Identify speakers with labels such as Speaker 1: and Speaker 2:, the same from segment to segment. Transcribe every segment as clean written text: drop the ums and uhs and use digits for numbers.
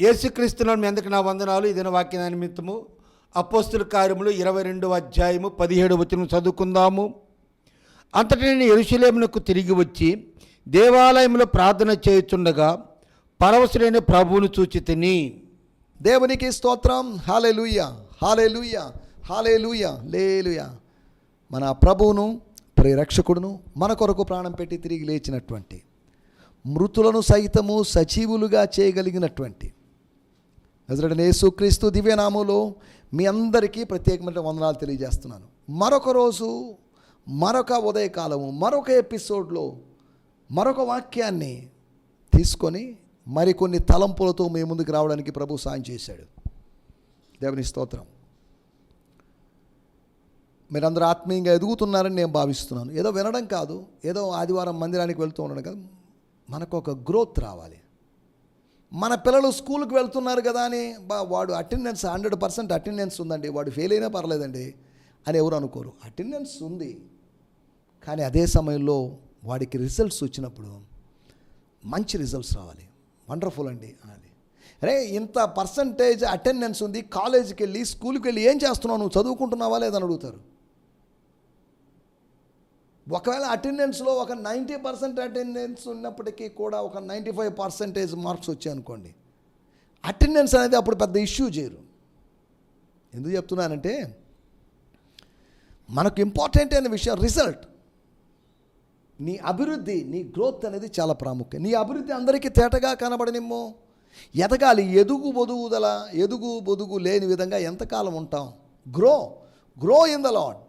Speaker 1: యేసుక్రీస్తునామమున మీ అందరికీ నా వందనాలు. ఈ దిన వాక్య నిమిత్తము అపోస్తలుల కార్యములు 22వ అధ్యాయము 17వ వచనం చదువుకుందాము. అంతట నేను యెరూషలేమునకు తిరిగి వచ్చి దేవాలయంలో ప్రార్థన చేయుచుండగా పరవశుడైన ప్రభువును చూచితిని.
Speaker 2: దేవునికి స్తోత్రం. హల్లెలూయా, హల్లెలూయా, హల్లెలూయా, హల్లెలూయా. మన ప్రభువును ప్రియరక్షకుడును మన కొరకు ప్రాణం పెట్టి తిరిగి లేచినటువంటి, మృతులను సైతము సజీవులుగా చేయగలిగినటువంటి నజరేయుడైన యేసుక్రీస్తు దివ్యనామములో మీ అందరికీ ప్రత్యేకమైన వందనాలు తెలియజేస్తున్నాను. మరొక రోజు, మరొక ఉదయకాలము, మరొక ఎపిసోడ్లో మరొక వాక్యాన్ని తీసుకొని మరికొన్ని తలంపులతో మీ ముందుకు రావడానికి ప్రభు సాయం చేశాడు. దేవుని స్తోత్రం. మీరందరూ ఆత్మీయంగా ఎదుగుతున్నారని నేను భావిస్తున్నాను. ఏదో వినడం కాదు, ఏదో ఆదివారం మందిరానికి వెళ్తూ ఉండడం కాదు. మనకు ఒక గ్రోత్ రావాలి. మన పిల్లలు స్కూల్కి వెళ్తున్నారు కదా అని వాడు అటెండెన్స్ 100% అటెండెన్స్ ఉందండి, వాడు ఫెయిల్ అయినా పర్లేదండి అని ఎవరు అనుకోరు. అటెండెన్స్ ఉంది, కానీ అదే సమయంలో వాడికి రిజల్ట్స్ వచ్చినప్పుడు మంచి రిజల్ట్స్ రావాలి. వండర్ఫుల్ అండి అనాలి. అరే ఇంత పర్సంటేజ్ అటెండెన్స్ ఉంది, కాలేజీకి వెళ్ళి స్కూల్కి వెళ్ళి ఏం చేస్తున్నావు, నువ్వు చదువుకుంటున్నావా లేదని అడుగుతారు. ఒకవేళ అటెండెన్స్లో ఒక 90% అటెండెన్స్ ఉన్నప్పటికీ కూడా ఒక 95% మార్క్స్ వచ్చాయనుకోండి, అటెండెన్స్ అనేది అప్పుడు పెద్ద ఇష్యూ చేయరు. ఎందుకు చెప్తున్నానంటే మనకు ఇంపార్టెంట్ అయిన విషయం రిజల్ట్. నీ అభివృద్ధి, నీ గ్రోత్ అనేది చాలా ప్రాముఖ్యం. నీ అభివృద్ధి అందరికీ తేటగా కనబడనిమ్మో. ఎదగాలి. ఎదుగు బొదుగు లేని విధంగా ఎంతకాలం ఉంటాం? Grow in the lord.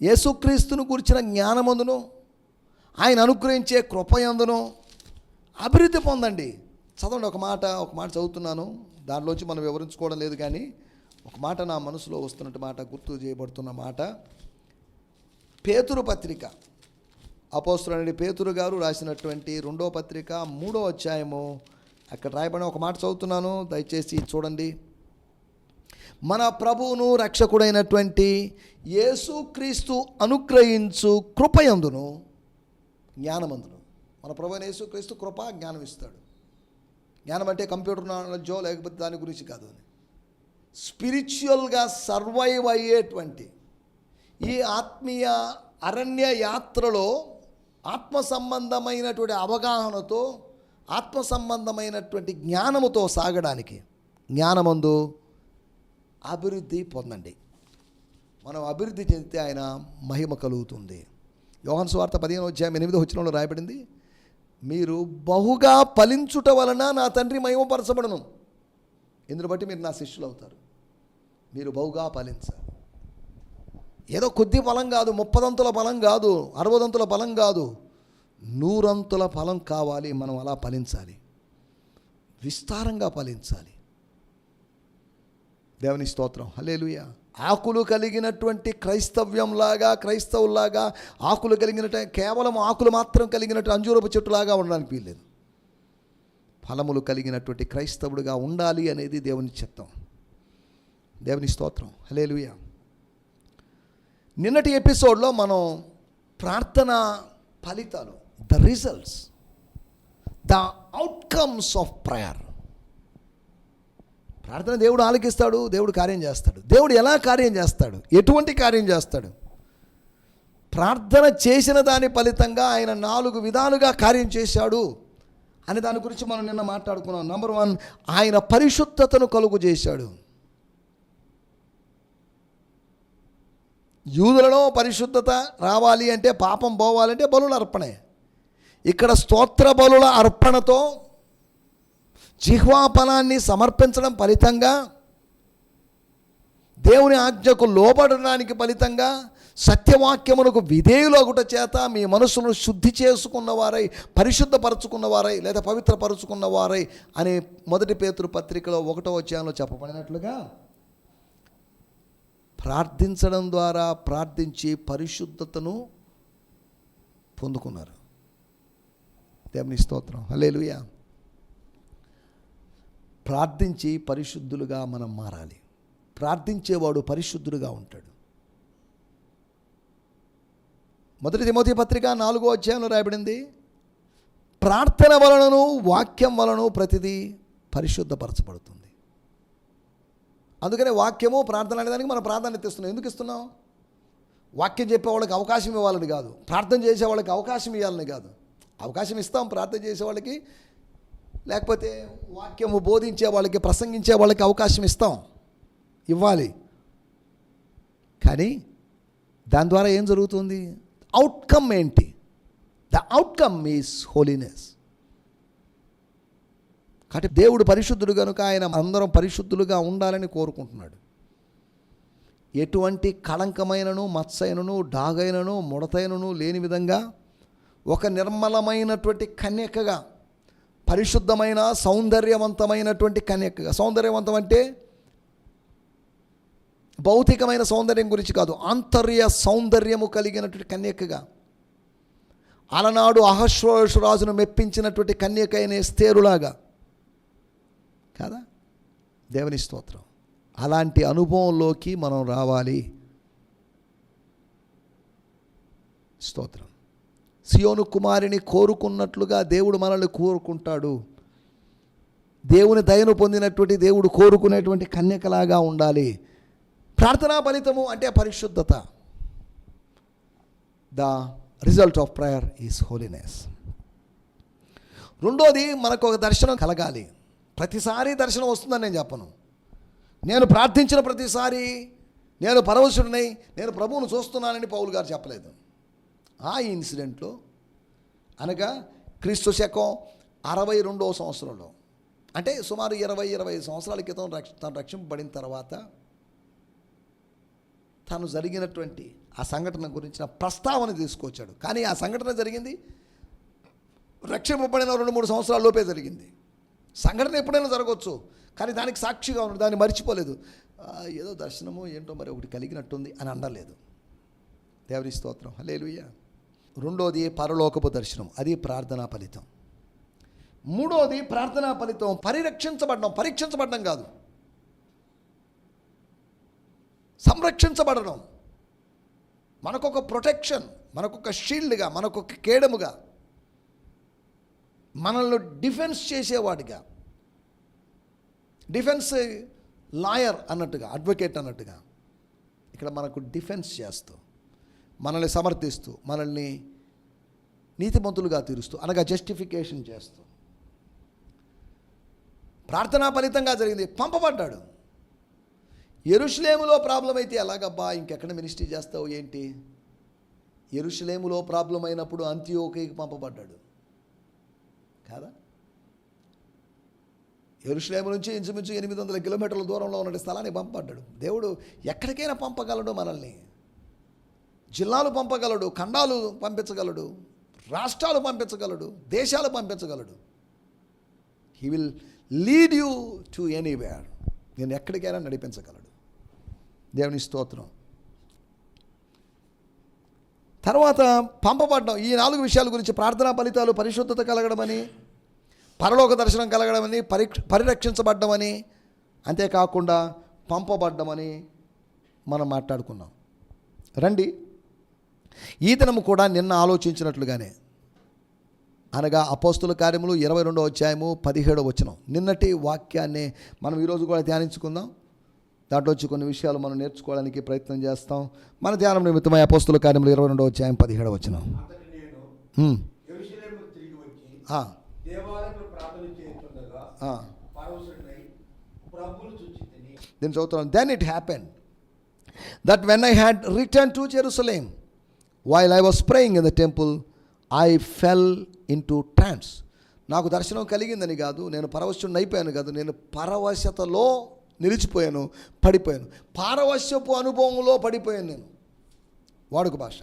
Speaker 2: యేసుక్రీస్తును గురించిన జ్ఞానమందును ఆయన అనుగ్రహించే కృపయందును అభివృద్ధి పొందండి. చదవండి. ఒక మాట చదువుతున్నాను, దానిలోంచి మనం వివరించుకోవడం లేదు, కానీ ఒక మాట నా మనసులో వస్తున్నట్టు మాట, గుర్తు చేయబడుతున్న మాట. పేతురు పత్రిక, అపోస్తలుడైన పేతురు గారు రాసినటువంటి 2వ పత్రిక 3వ అధ్యాయము, అక్కడ రాయబడిన ఒక మాట చదువుతున్నాను, దయచేసి చూడండి. మన ప్రభువును రక్షకుడైనటువంటి యేసుక్రీస్తు అనుగ్రహించు కృపయందును జ్ఞానమందును. మన ప్రభు అయిన యేసుక్రీస్తు కృప, జ్ఞానం ఇస్తాడు. జ్ఞానం అంటే కంప్యూటర్ నాలెడ్జో లేకపోతే దాని గురించి కాదు, స్పిరిచువల్గా సర్వైవ్ అయ్యేటువంటి ఈ ఆత్మీయ అరణ్య యాత్రలో ఆత్మ సంబంధమైనటువంటి అవగాహనతో, ఆత్మ సంబంధమైనటువంటి జ్ఞానముతో సాగడానికి జ్ఞానమందు అభివృద్ధి పొందండి. మనం అభివృద్ధి చెందితే ఆయన మహిమ కలుగుతుంది. యోహాను సువార్త 15వ అధ్యాయం 8వ వచనంలో రాయబడింది, మీరు బహుగా ఫలించుట వలన నా తండ్రి మహిమపరచబడును. ఇందును బట్టి మీరు నా శిష్యులు అవుతారు. మీరు బహుగా ఫలించాలి. ఏదో కొద్ది ఫలం కాదు, 30 అంతుల ఫలం కాదు, 60 అంతుల ఫలం కాదు, 100 అంతుల ఫలం కావాలి. మనం అలా ఫలించాలి, విస్తారంగా ఫలించాలి. దేవుని స్తోత్రం. హల్లెలూయా. ఆకులు కలిగినటువంటి క్రైస్తవులాగా ఆకులు కలిగినట్టు, కేవలం ఆకులు మాత్రం కలిగినట్టు అంజూరపు చెట్టులాగా ఉండడానికి వీల్లేదు. ఫలములు కలిగినటువంటి క్రైస్తవుడిగా ఉండాలి అనేది దేవుని చిత్తం. దేవుని స్తోత్రం. హల్లెలూయా. నిన్నటి ఎపిసోడ్లో మనం ప్రార్థన ఫలితాలు, the results, the outcomes of prayer. ప్రార్థన దేవుడు ఆలకిస్తాడు, దేవుడు కార్యం చేస్తాడు. దేవుడు ఎలా కార్యం చేస్తాడు, ఎటువంటి కార్యం చేస్తాడు? ప్రార్థన చేసిన దాని ఫలితంగా ఆయన 4 విధాలుగా కార్యం చేశాడు అనే దాని గురించి మనం నిన్న మాట్లాడుకున్నాం. నంబర్ 1, ఆయన పరిశుద్ధతను కలుగు చేశాడు. యూదులలో పరిశుద్ధత రావాలి అంటే, పాపం పోవాలంటే బలుల అర్పణే. ఇక్కడ స్తోత్ర బలుల అర్పణతో జిహ్వాఫలాన్ని సమర్పించడం ఫలితంగా, దేవుని ఆజ్ఞకు లోబడడానికి ఫలితంగా, సత్యవాక్యమునకు విధేయులగుట చేత మీ మనసును శుద్ధి చేసుకున్నవారై, పరిశుద్ధపరచుకున్నవారై లేదా పవిత్రపరచుకున్నవారై అనే 1 పేతురు పత్రికలో 1వ అధ్యాయంలో చెప్పబడినట్లుగా, ప్రార్థించడం ద్వారా ప్రార్థించి పరిశుద్ధతను పొందుకున్నారు. దేవుని స్తోత్రం. హల్లెలూయా. ప్రార్థించి పరిశుద్ధులుగా మనం మారాలి. ప్రార్థించేవాడు పరిశుద్ధుడుగా ఉంటాడు. 1 తిమోతి పత్రిక 4వ అధ్యాయంలో రాయబడింది, ప్రార్థన వలనను వాక్యం వలన ప్రతిదీ పరిశుద్ధపరచబడుతుంది. అందుకనే వాక్యము ప్రార్థన అనేదానికి మనం ప్రాధాన్యత ఇస్తున్నాం. ఎందుకు ఇస్తున్నాం? వాక్యం చెప్పే వాళ్ళకి అవకాశం ఇవ్వాలని కాదు, ప్రార్థన చేసే వాళ్ళకి అవకాశం ఇవ్వాలని కాదు. అవకాశం ఇస్తాం ప్రార్థన చేసే వాళ్ళకి, లేకపోతే వాక్యము బోధించే వాళ్ళకి, ప్రసంగించే వాళ్ళకి అవకాశం ఇవ్వాలి. కానీ దాని ద్వారా ఏం జరుగుతుంది? అవుట్కమ్ ఏంటి? The outcome is holiness. కాబట్టి దేవుడు పరిశుద్ధుడు కనుక ఆయన అందరం పరిశుద్ధులుగా ఉండాలని కోరుకుంటున్నాడు. ఎటువంటి కళంకమైనను, మత్సైనను, డాగైనను, ముడతైనను లేని విధంగా ఒక నిర్మలమైనటువంటి కన్యకగా, పరిశుద్ధమైన సౌందర్యవంతమైనటువంటి కన్యకగా. సౌందర్యవంతం అంటే భౌతికమైన సౌందర్యం గురించి కాదు, ఆంతర్య సౌందర్యము కలిగినటువంటి కన్యకగా, అలనాడు అహశ్వరాజును మెప్పించినటువంటి కన్యక అయిన ఎస్తేరులాగా కాదా? దేవుని స్తోత్రం. అలాంటి అనుభవంలోకి మనం రావాలి. స్తోత్రం. సియోను కుమారిని కోరుకున్నట్లుగా దేవుడు మనల్ని కోరుకుంటాడు. దేవుని దయను పొందినటువంటి దేవుడు కోరుకునేటువంటి కన్యకలాగా ఉండాలి. ప్రార్థనా ఫలితము అంటే పరిశుద్ధత. The result of prayer is holiness. రెండోది, మనకు ఒక దర్శనం కలగాలి. ప్రతిసారి దర్శనం వస్తుందని నేను చెప్పను. నేను ప్రార్థించిన ప్రతిసారి నేను పరవశుడినై నేను ప్రభువును చూస్తున్నానని పౌలు గారు చెప్పలేదు. ఆ ఇన్సిడెంట్లో అనగా క్రీస్తు శకం 62వ సంవత్సరంలో, అంటే సుమారు 25 సంవత్సరాల క్రితం తను రక్షింపబడిన తర్వాత తను జరిగినటువంటి ఆ సంఘటన గురించిన ప్రస్తావన తీసుకొచ్చాడు. కానీ ఆ సంఘటన జరిగింది రక్షింపబడిన 2-3 సంవత్సరాల లోపే జరిగింది. సంఘటన ఎప్పుడైనా జరగవచ్చు, కానీ దానికి సాక్షిగా ఉన్నాడు, దాన్ని మర్చిపోలేదు. ఏదో దర్శనమో ఏంటో మరి ఒకటి కలిగినట్టుంది అని అనలేదు. దేవుని స్తోత్రం, హల్లెలూయా. రెండోది పరలోకపు దర్శనం, అది ప్రార్థనా ఫలితం. మూడోది ప్రార్థనా ఫలితం పరీక్షించబడడం కాదు, సంరక్షించబడడం. మనకొక ప్రొటెక్షన్, మనకొక షీల్డ్గా, మనకొక కేడముగా, మనల్ని డిఫెన్స్ చేసేవాడిగా, డిఫెన్స్ లాయర్ అన్నట్టుగా, అడ్వకేట్ అన్నట్టుగా ఇక్కడ మనకు డిఫెన్స్ చేస్తూ, మనల్ని సమర్థిస్తూ, మనల్ని నీతిమంతులుగా తీరుస్తూ, అనగా జస్టిఫికేషన్ చేస్తూ. ప్రార్థనా ఫలితంగా జరిగింది, పంపబడ్డాడు. యెరూషలేములో ప్రాబ్లం అయితే ఎలాగబ్బా ఇంకెక్కడ మినిస్ట్రీ చేస్తావు ఏంటి? యెరూషలేములో ప్రాబ్లం అయినప్పుడు అంతియోకీకి పంపబడ్డాడు కాదా? యెరూషలేము నుంచి ఇంచుమించు 800 కిలోమీటర్ల దూరంలో ఉన్న స్థలానికి పంపబడ్డాడు. దేవుడు ఎక్కడికైనా పంపగలడు మనల్ని. జిల్లాలు పంపగలడు, ఖండాలు పంపించగలడు, రాష్ట్రాలు పంపించగలడు, దేశాలు పంపించగలడు. He will lead you to anywhere. నేను ఎక్కడికైనా నడిపించగలడు. దేవుని స్తోత్రం. తర్వాత పంపబడ్డం. ఈ 4 విషయాల గురించి, ప్రార్థనా ఫలితాలు, పరిశుద్ధత కలగడమని, పరలోక దర్శనం కలగడమని, పరిరక్షించబడ్డమని, అంతేకాకుండా పంపబడ్డమని మనం మాట్లాడుకున్నాం. రండి, ఈ దినము కూడా నిన్న ఆలోచించినట్లుగానే, అనగా అపోస్తుల కార్యములు 22వ అధ్యాయము 17వ వచనం, నిన్నటి వాక్యాన్ని మనం ఈరోజు కూడా ధ్యానించుకుందాం. దాంట్లో వచ్చి కొన్ని విషయాలు మనం నేర్చుకోవడానికి ప్రయత్నం చేస్తాం. మన ధ్యానం నిమిత్తమై అపోస్తుల కార్యములు 22వ అధ్యాయం 17వ వచనం. దీన్ని చదువుతున్నాను. Then it happened that when I had returned to Jerusalem, while I was praying in the temple, I fell into trance. నాకు దర్శనం కలిగిందని కాదు, నేను పరవశుడిని అయిపోయాను కాదు, నేను పరవశతలో నిలిచిపోయాను, పడిపోయాను. పారవశ్యపు అనుభవంలో పడిపోయాను నేను. వాడుక భాష.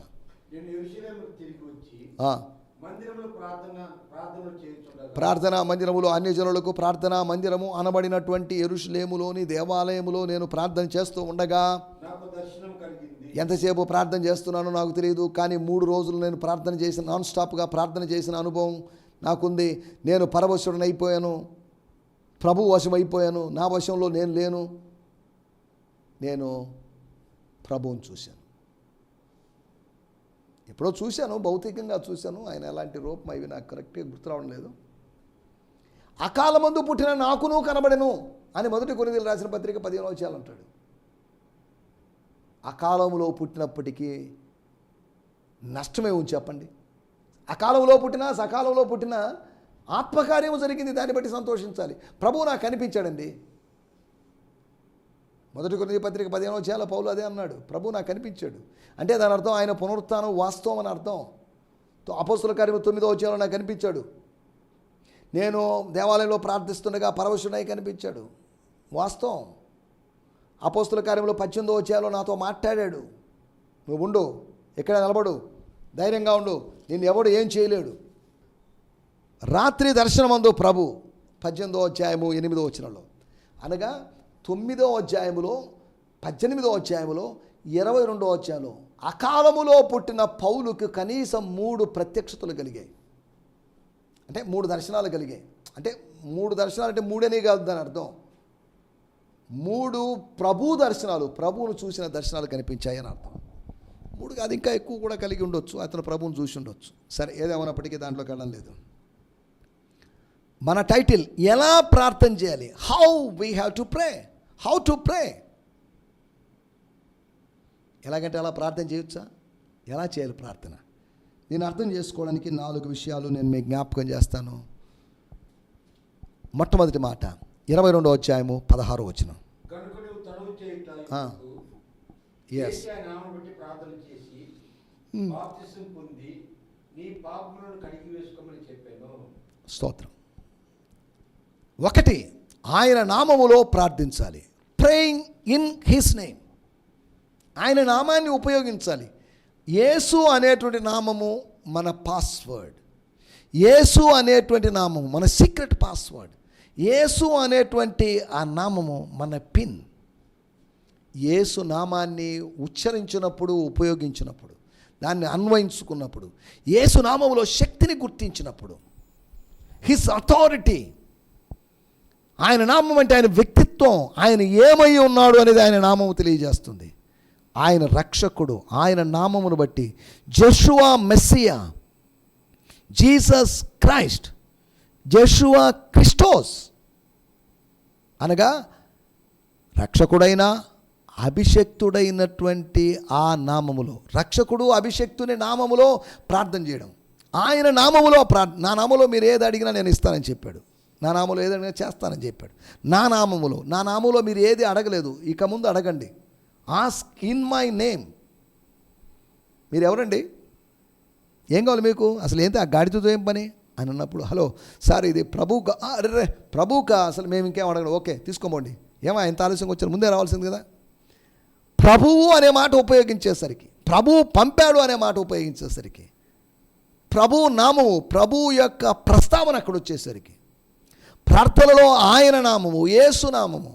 Speaker 2: ప్రార్థనా మందిరములో, అన్యజనులకు ప్రార్థనా మందిరము అనబడినటువంటి యెరూషలేములోని దేవాలయములో నేను ప్రార్థన చేస్తూ ఉండగా, ఎంతసేపు ప్రార్థన చేస్తున్నానో నాకు తెలియదు, కానీ 3 రోజులు నేను ప్రార్థన చేసిన, నాన్ స్టాప్గా ప్రార్థన చేసిన అనుభవం నాకుంది. నేను పరవశుడిని అయిపోయాను, ప్రభు వశం అయిపోయాను, నా వశంలో నేను లేను. నేను ప్రభువుని చూశాను. ఎప్పుడో చూశాను, భౌతికంగా చూశాను. ఆయన ఎలాంటి రూపం అవి నాకు కరెక్ట్గా గుర్తు రావడం లేదు. అకాలమందు పుట్టిన నాకును కనబడెను అని 1 కొరింథీయులకు రాసిన పత్రిక 15వ అధ్యాయం అంటాడు. అకాలంలో పుట్టినప్పటికీ నష్టమే ఉంది చెప్పండి. అకాలంలో పుట్టినా సకాలంలో పుట్టినా ఆత్మకార్యము జరిగింది, దాన్ని బట్టి సంతోషించాలి. ప్రభువు నాకు కనిపించాడండి. 1 కొరింథీ పత్రిక 15వ అధ్యాయంలో పౌలు అదే అన్నాడు, ప్రభువు నాకు కనిపించాడు అంటే దాని అర్థం ఆయన పునరుత్థానం వాస్తవం అని అర్థం. అపోస్తలుల కార్యము 9వ అధ్యాయంలో నాకు కనిపించాడు. నేను దేవాలయంలో ప్రార్థిస్తుండగా పరవశుడై కనిపించాడు, వాస్తవం. అపోస్తలుల కార్యంలో 18వ అధ్యాయంలో నాతో మాట్లాడాడు, నువ్వు ఉండు, ఎక్కడ నిలబడు, ధైర్యంగా ఉండు, నిన్ను ఎవడు ఏం చేయలేడు. రాత్రి దర్శనమందు ప్రభు 18వ అధ్యాయము 8వ వచనంలో, అనగా 9వ అధ్యాయములో 18వ అధ్యాయములో 22వ అధ్యాయంలో అకాలములో పుట్టిన పౌలుకు కనీసం 3 ప్రత్యక్షతలు కలిగాయి. అంటే 3 దర్శనాలు కలిగాయి. అంటే 3 దర్శనాలు అంటే 3 అనే కాదు దాని అర్థం. 3 ప్రభు దర్శనాలు, ప్రభువును చూసిన దర్శనాలు కనిపించాయి అని అర్థం. 3 కాదు, ఇంకా ఎక్కువ కూడా కలిగి ఉండొచ్చు, అతను ప్రభువును చూసి ఉండొచ్చు. సరే, ఏదేమన్నప్పటికీ దాంట్లోకి వెళ్ళడం లేదు. మన టైటిల్ ఎలా ప్రార్థన చేయాలి, how we have to pray, how to pray. ఎలాగంటే అలా ప్రార్థన చేయొచ్చా? ఎలా చేయాలి ప్రార్థన? నేను అర్థం చేసుకోవడానికి 4 విషయాలు నేను మీకు జ్ఞాపకం చేస్తాను. మొట్టమొదటి మాట 22వ అధ్యాయము 16వ వచనం.
Speaker 1: కనుక నువ్వు తనువు చేయుట
Speaker 2: yes
Speaker 1: నామమును బట్టి ప్రార్థన చేసి బాప్తిసం పొంది నీ పాపములను కడిగి వేసుకోమని చెప్పాను.
Speaker 2: స్తోత్రం. 1, ఆయన నామములో ప్రార్థించాలి. ప్రేయింగ్ ఇన్ హిస్ నేమ్, ఆయన నామాన్ని ఉపయోగించాలి. యేసు అనేటువంటి నామము మన పాస్వర్డ్, యేసు అనేటువంటి నామము మన సీక్రెట్ పాస్వర్డ్, యేసు అనేటువంటి ఆ నామము మన పిన్. యేసు నామాన్ని ఉచ్చరించినప్పుడు, ఉపయోగించినప్పుడు, దాన్ని అన్వయించుకున్నప్పుడు, యేసు నామములో శక్తిని గుర్తించినప్పుడు, హిస్ అథారిటీ, ఆయన నామం అంటే ఆయన వ్యక్తిత్వం, ఆయన ఏమై ఉన్నాడు అనేది ఆయన నామము తెలియజేస్తుంది. ఆయన రక్షకుడు, ఆయన నామమును బట్టి జెషువా మెస్సియా, జీసస్ క్రైస్ట్, జెషువా క్రిస్టోస్ అనగా రక్షకుడైన అభిషక్తుడైనటువంటి ఆ నామములో, రక్షకుడు అభిషక్తుని నామములో ప్రార్థన చేయడం. ఆయన నామములో నా నామములో మీరు ఏది అడిగినా నేను ఇస్తానని చెప్పాడు, నా నామములో ఏది అడిగినా చేస్తానని చెప్పాడు. నా నామములో మీరు ఏది అడగలేదు, ఇక ముందు అడగండి. Ask in my name. మీరు ఎవరండి, ఏం కావాలి మీకు, అసలు ఏంటి ఆ గాడితో ఏం పని అని అన్నప్పుడు, హలో సార్ ఇది ప్రభుకా, అరే ప్రభుకా, అసలు మేము ఇంకేం అడగడం, ఓకే తీసుకోమండి, ఏమో ఇంత ఆలస్యంగా వచ్చారు, ముందే రావాల్సింది కదా. ప్రభువు అనే మాట ఉపయోగించేసరికి, ప్రభువు పంపాడు అనే మాట ఉపయోగించేసరికి, ప్రభువు నామము, ప్రభువు యొక్క ప్రస్తావన అక్కడ వచ్చేసరికి, ప్రార్థనలో ఆయన నామము, యేసు నామము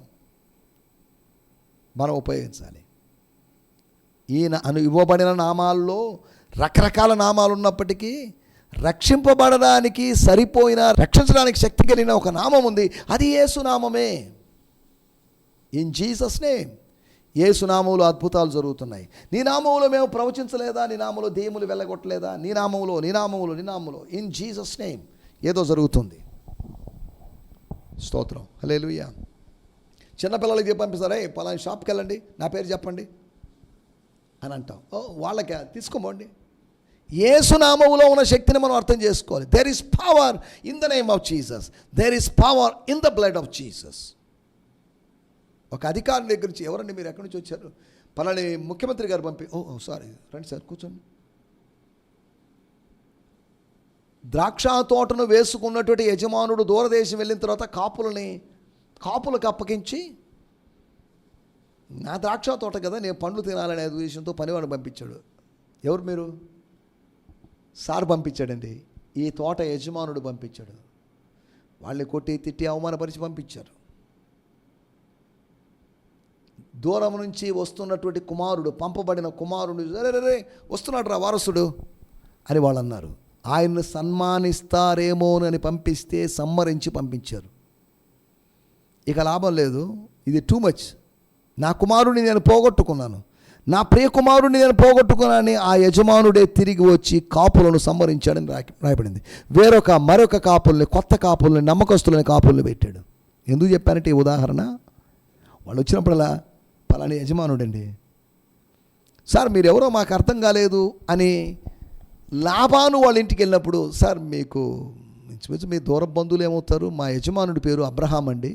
Speaker 2: మనం ఉపయోగించాలి. ఈయన ఇవ్వబడిన నామాల్లో రకరకాల నామాలు ఉన్నప్పటికీ రక్షింపబడడానికి సరిపోయిన, రక్షించడానికి శక్తి కలిగిన ఒక నామం ఉంది, అది యేసు నామమే. ఇన్ జీసస్ నేమ్, యేసు నామములో అద్భుతాలు జరుగుతున్నాయి. నీ నామములో మేము ప్రవచించలేదా, నీ నామములో దెయ్యములు వెళ్ళగొట్టలేదా, నీ నామములో ఇన్ జీసస్ నేమ్ ఏదో జరుగుతుంది. స్తోత్రం, హల్లెలూయా. చిన్నపిల్లలకి చెప్పి పంపిస్తారా, పలానా షాప్కి వెళ్ళండి, నా పేరు చెప్పండి అని అంటాం. వాళ్ళకి తీసుకోమండి. యేసు నామములో ఉన్న శక్తిని మనం అర్థం చేసుకోవాలి. There is power in the name of Jesus, there is power in the blood of Jesus. ఒక అధికారి దగ్గర నుంచి, ఎవరండి మీరు, ఎక్కడి నుంచి వచ్చారు, పలాని ముఖ్యమంత్రి గారు పంపి, సారీ రండి సార్ కూర్చోండి. ద్రాక్ష తోటను వేసుకున్నటువంటి యజమానుడు దూరదేశం వెళ్ళిన తర్వాత కాపులకు అప్పగించి, నా ద్రాక్ష తోట కదా, నేను పండ్లు తినాలనే ఉద్దేశంతో పనివాడు పంపించాడు. ఎవరు మీరు? సార్ పంపించాడండి, ఈ తోట యజమానుడు పంపించాడు. వాళ్ళని కొట్టి తిట్టి అవమానపరిచి పంపించారు. దూరం నుంచి వస్తున్నటువంటి కుమారుడు, పంపబడిన కుమారుడు, రే వస్తున్నాడు రా వారసుడు అని వాళ్ళు అన్నారు. ఆయన్ని సన్మానిస్తారేమోనని పంపిస్తే సమ్మరించి పంపించారు. ఇక లాభం లేదు, ఇది టూ మచ్, నా కుమారుడిని నేను పోగొట్టుకున్నాను, నా ప్రియకుమారుడిని నేను పోగొట్టుకున్నానని ఆ యజమానుడే తిరిగి వచ్చి కాపులను సంహరించాడని రాయబడింది. మరొక కాపుల్ని, కొత్త కాపుల్ని, నమ్మకస్తులని కాపుల్ని పెట్టాడు. ఎందుకు చెప్పానంటే ఈ ఉదాహరణ, వాళ్ళు వచ్చినప్పుడల్లా పలాని యజమానుడండి, సార్ మీరెవరో మాకు అర్థం కాలేదు అని లాబాను వాళ్ళ ఇంటికి వెళ్ళినప్పుడు, సార్ మీకు ఇంచుమించు మీ దూర బంధువులు ఏమవుతారు, మా యజమానుడి పేరు అబ్రహాం అండి,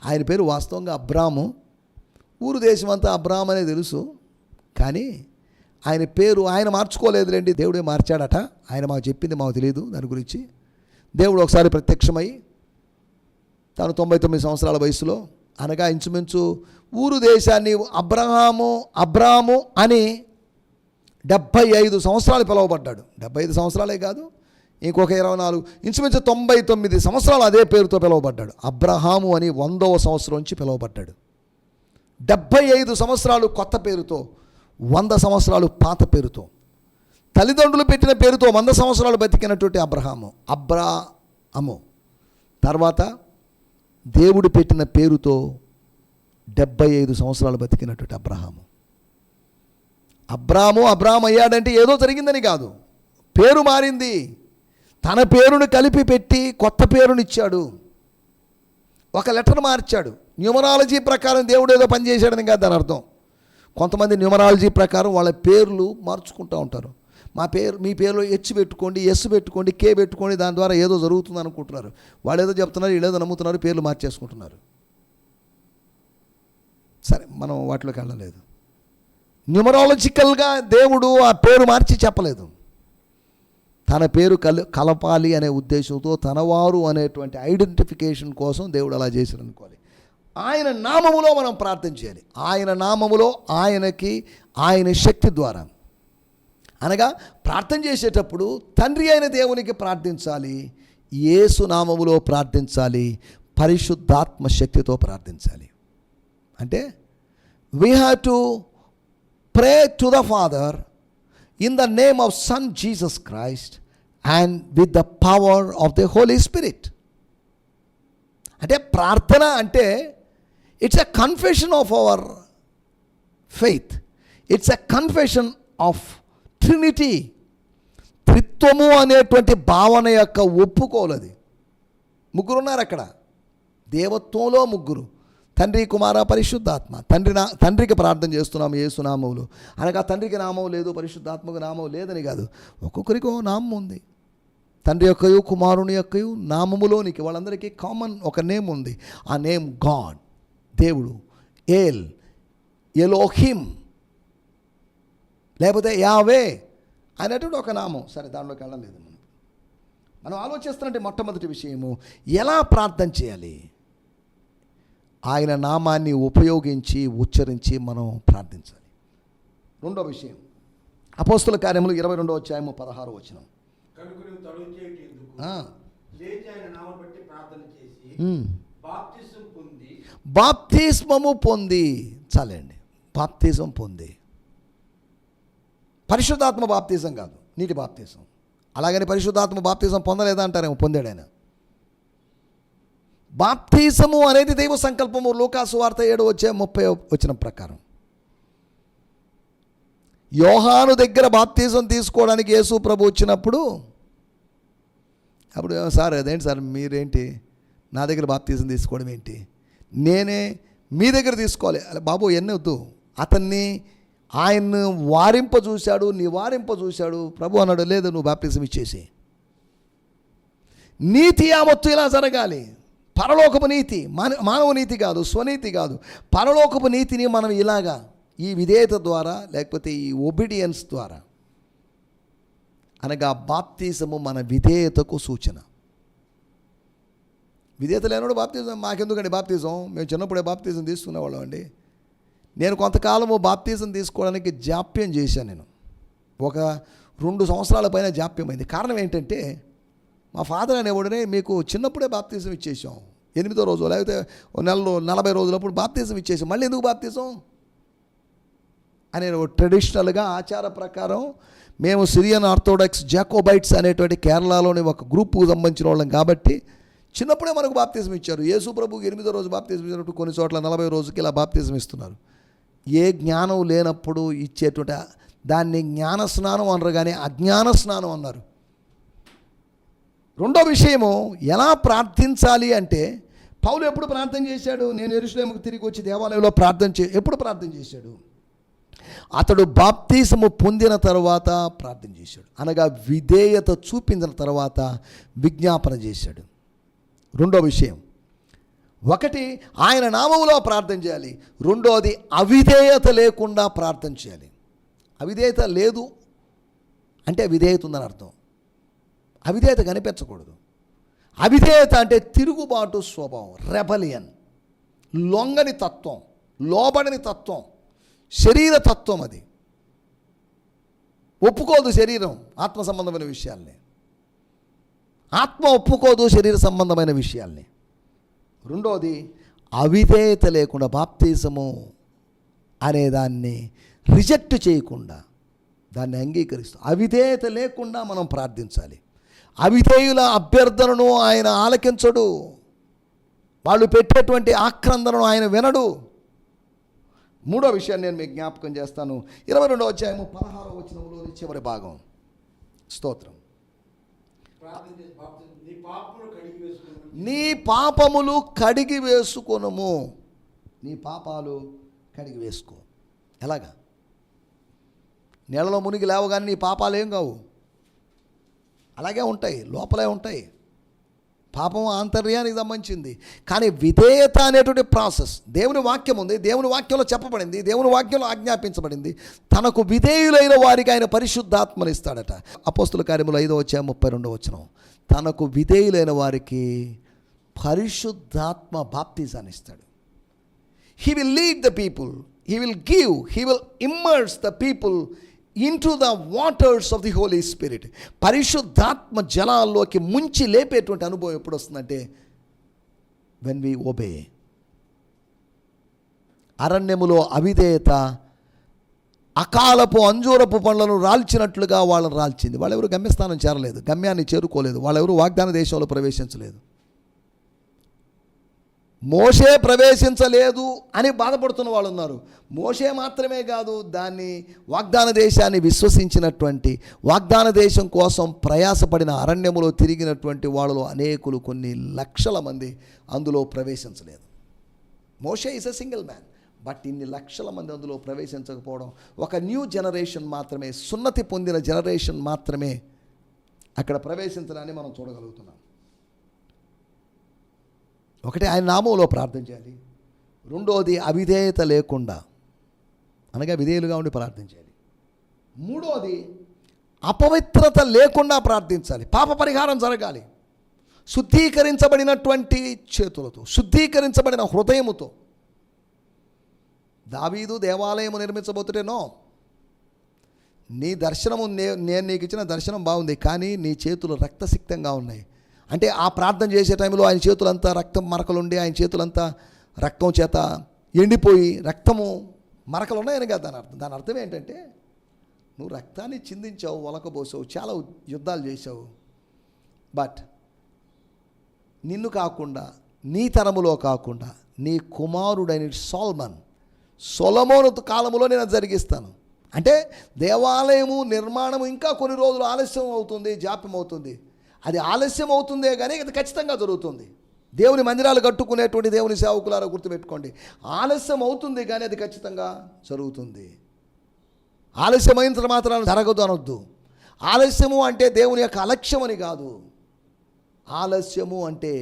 Speaker 2: ఆయన పేరు వాస్తవంగా అబ్రాము, ఊరు దేశం అంతా అబ్రామ్ అనే తెలుసు, కానీ ఆయన పేరు ఆయన మార్చుకోలేదులేండి, దేవుడే మార్చాడట, ఆయన మాకు చెప్పింది మాకు తెలియదు దాని గురించి. దేవుడు ఒకసారి ప్రత్యక్షమై తాను 99 సంవత్సరాల వయసులో, అనగా ఇంచుమించు ఊరు దేశాన్ని అబ్రాము అని 75 సంవత్సరాలు పిలువబడ్డాడు. 75 సంవత్సరాలే కాదు, ఇంకొక 24, ఇంచుమించు 99 సంవత్సరాలు అదే పేరుతో పిలువబడ్డాడు. అబ్రహాము అని 100వ సంవత్సరం నుంచి పిలువబడ్డాడు. 75 సంవత్సరాలు కొత్త పేరుతో, 100 సంవత్సరాలు పాత పేరుతో, తల్లిదండ్రులు పెట్టిన పేరుతో 100 సంవత్సరాలు బతికినటువంటి అబ్రహాము తర్వాత దేవుడు పెట్టిన పేరుతో 75 సంవత్సరాలు బతికినటువంటి అబ్రాము అయ్యాడంటే ఏదో జరిగిందని కాదు, పేరు మారింది. తన పేరును కలిపి పెట్టి కొత్త పేరునిచ్చాడు, ఒక లెటర్ మార్చాడు. న్యూమరాలజీ ప్రకారం దేవుడు ఏదో పని చేశాడని కాదు దాని అర్థం. కొంతమంది న్యూమరాలజీ ప్రకారం వాళ్ళ పేర్లు మార్చుకుంటూ ఉంటారు. మీ పేరులో హెచ్ పెట్టుకోండి, ఎస్ పెట్టుకోండి, కే పెట్టుకోండి, దాని ద్వారా ఏదో జరుగుతుంది అనుకుంటున్నారు. వాళ్ళు ఏదో చెప్తున్నారు, వీళ్ళేదో నమ్ముతున్నారు, పేర్లు మార్చేసుకుంటున్నారు. సరే, మనం వాటిలోకి వెళ్ళలేదు. న్యూమరాలజికల్గా దేవుడు ఆ పేరు మార్చి చెప్పలేదు. తన పేరు కలపాలి అనే ఉద్దేశంతో, తనవారు అనేటువంటి ఐడెంటిఫికేషన్ కోసం దేవుడు అలా చేశాడు అనుకోవాలి. ఆయన నామములో మనం ప్రార్థన చేయాలి. ఆయన నామములో, ఆయన శక్తి ద్వారా, అనగా ప్రార్థన చేసేటప్పుడు తండ్రి అయిన దేవునికి ప్రార్థించాలి, యేసు నామములో ప్రార్థించాలి, పరిశుద్ధాత్మ శక్తితో ప్రార్థించాలి. అంటే we have to pray to the Father in the name of Son Jesus Christ and with the power of the Holy Spirit. అంటే ప్రార్థన అంటే it's a confession of our faith, it's a confession of Trinity, త్రిత్వము అనేటువంటి భావన యొక్క ఒప్పుకోలది. ముగ్గురు ఉన్నారు అక్కడ, దేవత్వంలో ముగ్గురు, తండ్రి, కుమార, పరిశుద్ధాత్మ. తండ్రికి ప్రార్థన చేస్తున్నాము యేసు నామములో, అనగా తండ్రికి నామం లేదు, పరిశుద్ధాత్మకు నామం లేదని కాదు, ఒక్కొక్కరికి ఓ నామం ఉంది. తండ్రి యొక్కయు కుమారుని యొక్కయు నామములోనికి వాళ్ళందరికీ కామన్ ఒక నేమ్ ఉంది. ఆ నేమ్ గాడ్, దేవుడు, ఎలోహిం, లేకపోతే యావే అనేటువంటి ఒక నామం. సరే, దానిలోకి వెళ్ళలేదు. మనం ఆలోచిస్తున్నట్టు మొట్టమొదటి విషయము, ఎలా ప్రార్థన చేయాలి? ఆయన నామాన్ని ఉపయోగించి ఉచ్చరించి మనం ప్రార్థించాలి. రెండో విషయం, అపోస్తుల కార్యములు 22వ అధ్యాయము 16వ వచనం. బాప్తిస్మము పొంది, చాలండి, బాప్తిజం పొంది, పరిశుద్ధాత్మ బాప్తిజం కాదు, నీటి బాప్తిజం. అలాగని పరిశుద్ధాత్మ బాప్తిజం పొందలేదా అంటారేమో, పొందాడు ఆయన. బాప్తిజము అనేది దైవ సంకల్పము. లూకాసు వార్త 7:30 వచ్చిన ప్రకారం యోహాను దగ్గర బాప్తిజం తీసుకోవడానికి యేసు ప్రభు వచ్చినప్పుడు, అప్పుడు సార్ అదేంటి సార్ మీరేంటి నా దగ్గర బాప్తిజం తీసుకోవడం ఏంటి, నేనే మీ దగ్గర తీసుకోవాలి. అలా బాబు ఎన్ని వద్దు, ఆయన్ని వారింపజూశాడు, నివారింపజూశాడు. ప్రభు అన్నాడు, లేదు నువ్వు బాప్తిజం ఇచ్చేసి. నీతి యావత్తు ఇలా జరగాలి. పరలోకపు నీతి, మానవ నీతి కాదు, స్వనీతి కాదు, పరలోకపు నీతిని మనం ఇలాగా ఈ విధేయత ద్వారా, లేకపోతే ఈ ఒబీడియన్స్ ద్వారా, అనగా బాప్తిజము మన విధేయతకు సూచన. విధేయత లేనివాడు బాప్తిజం మాకెందుకండి బాప్తిజం, మేము చిన్నప్పుడే బాప్తిజం తీసుకునేవాళ్ళం అండి. నేను కొంతకాలము బాప్తిజం తీసుకోవడానికి జాప్యం చేశాను. నేను ఒక 2 సంవత్సరాల పైన జాప్యమైంది. కారణం ఏంటంటే, మా ఫాదర్ అనేవాడునే మీకు చిన్నప్పుడే బాప్తిజం ఇచ్చేసాం, 8వ రోజు లేకపోతే నెలలో 40 రోజులప్పుడు బాప్తిజం ఇచ్చేసాం, మళ్ళీ ఎందుకు బాప్తిజం అనే ట్రెడిషనల్గా ఆచార ప్రకారం మేము సిరియన్ ఆర్థోడాక్స్ జాకోబైట్స్ అనేటువంటి కేరళలోని ఒక గ్రూప్కు సంబంధించిన వాళ్ళం కాబట్టి చిన్నప్పుడే మనకు బాప్తిజం ఇచ్చారు. యేసు ప్రభుకి 8వ రోజు బాప్తిజం ఇచ్చినట్టు కొన్ని చోట్ల 40 రోజుకి ఇలా బాప్తిజం ఇస్తున్నారు. ఏ జ్ఞానం లేనప్పుడు ఇచ్చేటువంటి దాన్ని జ్ఞాన స్నానం అనరు, కానీ అజ్ఞాన స్నానం అన్నారు. రెండో విషయము, ఎలా ప్రార్థించాలి అంటే, పౌలు ఎప్పుడు ప్రార్థన చేశాడు? నేను యెరూషలేముకు తిరిగి వచ్చి దేవాలయంలో ఎప్పుడు ప్రార్థన చేశాడు? అతడు బాప్తీసము పొందిన తర్వాత ప్రార్థన చేశాడు, అనగా విధేయత చూపించిన తర్వాత విజ్ఞాపన చేశాడు. రెండో విషయం, ఒకటి ఆయన నామములో ప్రార్థన చేయాలి, రెండోది అవిధేయత లేకుండా ప్రార్థన చేయాలి. అవిధేయత లేదు అంటే విధేయత ఉందని అర్థం. అవిధేయత కనిపించకూడదు. అవిధేయత అంటే తిరుగుబాటు స్వభావం, రెబలియన్, లొంగని తత్వం, లోబడని తత్వం, శరీర తత్వం. అది ఒప్పుకోదు శరీరం ఆత్మ సంబంధమైన విషయాల్ని, ఆత్మ ఒప్పుకోదు శరీర సంబంధమైన విషయాల్ని. రెండోది అవిధేయత లేకుండా బాప్తిజము అనేదాన్ని రిజెక్ట్ చేయకుండా దాన్ని అంగీకరిస్తూ అవిధేయత లేకుండా మనం ప్రార్థించాలి. అవిధేయుల అభ్యర్థనను ఆయన ఆలకించడు, వాళ్ళు పెట్టేటువంటి ఆక్రందనను ఆయన వినడు. మూడో విషయాన్ని నేను మీకు జ్ఞాపకం చేస్తాను. 22వ అధ్యాయము 16వ వచనంలోని చివరి భాగం. స్తోత్రం. నీ పాపములు కడిగి వేసుకొనుము. నీ పాపాలు కడిగి వేసుకో. ఎలాగా? నీళ్ళలో మునిగి లేవగానే నీ పాపాలు ఏం కావు, అలాగే ఉంటాయి, లోపలే ఉంటాయి. పాపం ఆంతర్యానికి సంబంధించింది. కానీ విధేయత అనేటువంటి ప్రాసెస్, దేవుని వాక్యం ఉంది, దేవుని వాక్యంలో చెప్పబడింది, దేవుని వాక్యంలో ఆజ్ఞాపించబడింది. తనకు విధేయులైన వారికి ఆయన పరిశుద్ధాత్మని ఇస్తాడట. అపోస్తుల కార్యములు 5వ అధ్యాయం 32వ వచనం. తనకు విధేయులైన వారికి పరిశుద్ధాత్మ బాప్తిజాన్ని ఇస్తాడు. He will lead the people, he will give, he will immerse the people into the waters of the Holy Spirit. పరిశుద్ధాత్మ జలాల్లోకి ముంచి లేపేటువంటి అనుభవం ఎప్పుడు వస్తుందంటే వెన్ వి ఒబే. అరణ్యములో అవిధేయత అకాలపు అంజూరపు పండ్లను రాల్చినట్లుగా వాళ్ళని రాల్చింది. వాళ్ళెవరు గమ్యస్థానం చేరలేదు, గమ్యాన్ని చేరుకోలేదు, వాళ్ళెవరు వాగ్దాన దేశంలో ప్రవేశించలేదు. మోషే ప్రవేశించలేదు అని బాధపడుతున్న వాళ్ళు ఉన్నారు. మోషే మాత్రమే కాదు, దాన్ని వాగ్దాన దేశాన్ని విశ్వసించినటువంటి, వాగ్దాన దేశం కోసం ప్రయాసపడిన అరణ్యములో తిరిగినటువంటి వాళ్ళలో అనేకులు, కొన్ని లక్షల మంది అందులో ప్రవేశించలేదు. మోషే is a single man, but ఇన్ని లక్షల మంది అందులో ప్రవేశించకపోవడం, ఒక న్యూ జనరేషన్ మాత్రమే, సున్నతి పొందిన జనరేషన్ మాత్రమే అక్కడ ప్రవేశించడాన్ని మనం చూడగలుగుతున్నాం. ఒకటి ఆయన నామంలో ప్రార్థన చేయాలి, రెండోది అవిధేయత లేకుండా, అనగా విధేయులుగా ఉండి ప్రార్థన చేయాలి. మూడోది అపవిత్రత లేకుండా ప్రార్థించాలి. పాప పరిహారం జరగాలి. శుద్ధీకరించబడినటువంటి చేతులతో, శుద్ధీకరించబడిన హృదయముతో. దావీదు దేవాలయము నిర్మించబోతుంటేనో, నీ దర్శనము నేను నీకు ఇచ్చిన దర్శనం బాగుంది, కానీ నీ చేతులు రక్తసిక్తంగా ఉన్నాయి. అంటే ఆ ప్రార్థన చేసే టైంలో ఆయన చేతులంతా రక్తం మరకలుండి, ఆయన చేతులంతా రక్తం చేత ఎండిపోయి రక్తము మరకలు ఉన్నాయని కదా దాని అర్థం. దాని అర్థం ఏంటంటే నువ్వు రక్తాన్ని చిందించావు, ఒలకబోసావు, చాలా యుద్ధాలు చేసావు, బట్ నిన్ను కాకుండా, నీ తరములో కాకుండా, నీ కుమారుడైన సొలొమోను కాలములో నేను జరిగిస్తాను. అంటే దేవాలయము నిర్మాణము ఇంకా కొన్ని రోజులు ఆలస్యం అవుతుంది, జాప్యం అవుతుంది. అది ఆలస్యం అవుతుందే కానీ అది ఖచ్చితంగా జరుగుతుంది. దేవుని మందిరాలు కట్టుకునేటువంటి దేవుని సేవకులారా గుర్తుపెట్టుకోండి, ఆలస్యం అవుతుంది కానీ అది ఖచ్చితంగా జరుగుతుంది. ఆలస్యమైనంత మాత్రాన జరగదు అనొద్దు. ఆలస్యము అంటే దేవుని యొక్క అలక్ష్యం అని కాదు. ఆలస్యము అంటే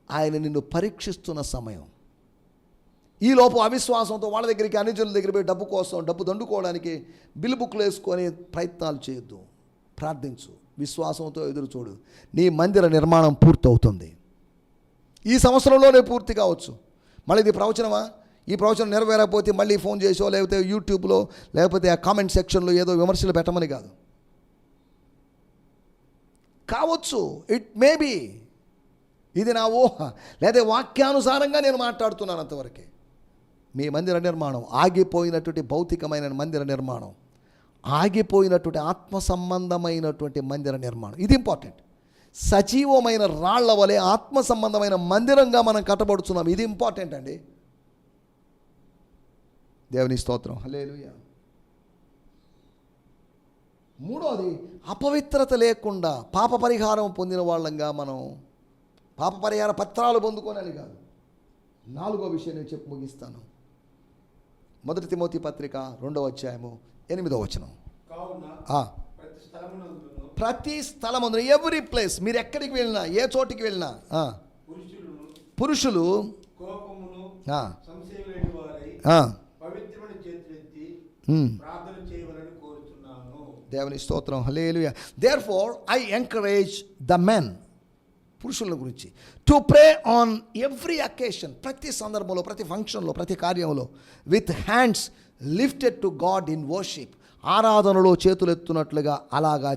Speaker 2: ఆయన నిన్ను పరీక్షిస్తున్న సమయం. ఈలోపు అవిశ్వాసంతో వాళ్ళ దగ్గరికి, అన్యజనుల దగ్గర పోయి డబ్బు కోసం, డబ్బు దండుకోవడానికి బిల్ బుక్లు వేసుకొని ప్రయత్నాలు చేయొద్దు. ప్రార్థించు, విశ్వాసంతో ఎదురు చూడు. నీ మందిర నిర్మాణం పూర్తవుతుంది. ఈ సంవత్సరంలోనే పూర్తి కావచ్చు. మళ్ళీ ఇది ప్రవచనమా? ఈ ప్రవచనం నెరవేరకపోతే మళ్ళీ ఫోన్ చేసో, లేకపోతే యూట్యూబ్లో, లేకపోతే ఆ కామెంట్ సెక్షన్లో ఏదో విమర్శలు పెట్టమని కాదు. కావచ్చు, ఇట్ మేబీ. ఇది నా ఊహ, లేదా వాక్యానుసారంగా నేను మాట్లాడుతున్నాను అంతవరకే. మీ మందిర నిర్మాణం ఆగిపోయినటువంటి, భౌతికమైన మందిర నిర్మాణం ఆగిపోయినటువంటి, ఆత్మ సంబంధమైనటువంటి మందిర నిర్మాణం, ఇది ఇంపార్టెంట్. సజీవమైన రాళ్ల వలె ఆత్మ సంబంధమైన మందిరంగా మనం కట్టబడుతున్నాం. ఇది ఇంపార్టెంట్ అండి. దేవుని స్తోత్రం. హల్లెలూయా. మూడోది, అపవిత్రత లేకుండా పాప పరిహారం పొందిన వాళ్ళంగా మనం పాప పరిహార పత్రాలు పొందుకోనని కాదు. 4వ విషయం నేను చెప్పి ముగిస్తాను. 1 తిమోతి పత్రిక 2వ అధ్యాయము 8వ వచనం. ప్రతి స్థలమందు, ఎవ్రీ ప్లేస్, మీరు ఎక్కడికి వెళ్ళినా, ఏ చోటికి వెళ్ళినా, పురుషులు దేవుని స్తోత్రం. హల్లెలూయా. Therefore I encourage the men, పురుషుల గురించి, to pray on every occasion, ప్రతి సందర్భంలో, ప్రతి ఫంక్షన్లో, ప్రతి కార్యంలో, with hands lifted to God in worship, ఆరాధనలో చేతులు ఎత్తునట్లుగా అలాగా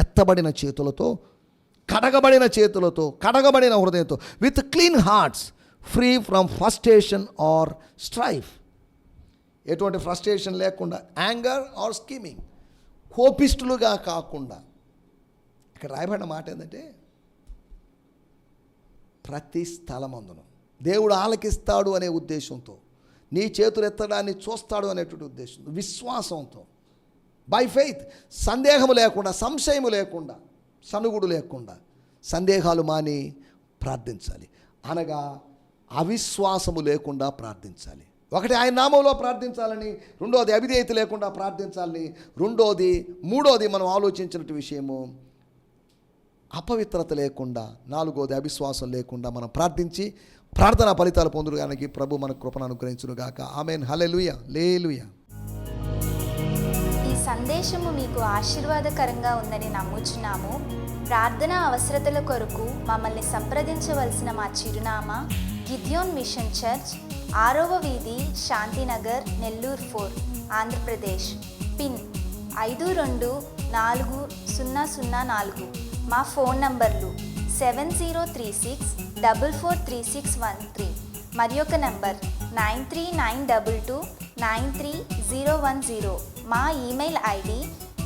Speaker 2: ఎత్తబడిన చేతులతో, కడగబడిన చేతులతో, కడగబడిన హృదయంతో, with clean hearts, free from frustration or strife, ఎటువంటి ఫ్రస్ట్రేషన్ లేకుండా, యాంగర్ ఆర్ స్కీమింగ్, కోపిస్టులుగా కాకుండా. ఇక్కడ రాయబడిన మాట ఏంటంటే, ప్రతి స్థలమందును దేవుడు ఆలకిస్తాడు అనే ఉద్దేశంతో, నీ చేతులు ఎత్తడాన్ని చూస్తాడు అనేటువంటి ఉద్దేశంతో, విశ్వాసంతో, బై ఫెయిత్, సందేహము లేకుండా, సంశయము లేకుండా, సనుగుడు లేకుండా, సందేహాలు మాని ప్రార్థించాలి. అనగా అవిశ్వాసము లేకుండా ప్రార్థించాలి. ఒకటి, ఆయన నామంలో ప్రార్థించాలని, రెండోది అవిధేయత లేకుండా ప్రార్థించాలని, మూడోది మనం ఆలోచించినట్టు విషయము అపవిత్రత లేకుండా, 4వది అవిశ్వాసం లేకుండా మనం ప్రార్థించి ప్రార్థనా ఫలితాలు పొందుగానికి ప్రభు మన కృపను అనుగ్రహించును గాక. ఆమేన్. హల్లెలూయా. హల్లెలూయా.
Speaker 3: ఈ సందేశము మీకు ఆశీర్వాదకరంగా ఉందని నమ్ముచున్నాము. ప్రార్థనా అవసరతల కొరకు మమ్మల్ని సంప్రదించవలసిన మా చిరునామా గిద్యోన్ మిషన్ చర్చ్, 6వ వీధి, శాంతినగర్, నెల్లూరు 4, ఆంధ్రప్రదేశ్. పిన్ 524004. మా ఫోన్ నంబర్లు 7036443613, మరి ఒక నంబర్ 9392293010. మా ఈమెయిల్ ఐడి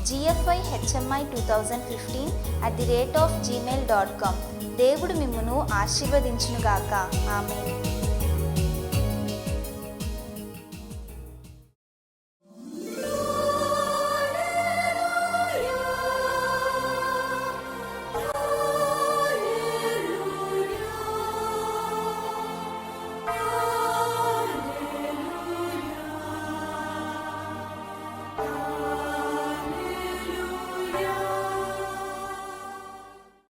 Speaker 3: gfihmi2015@gmail.com. దేవుడు మిమ్మును ఆశీర్వదించునుగాక. ఆమేన్.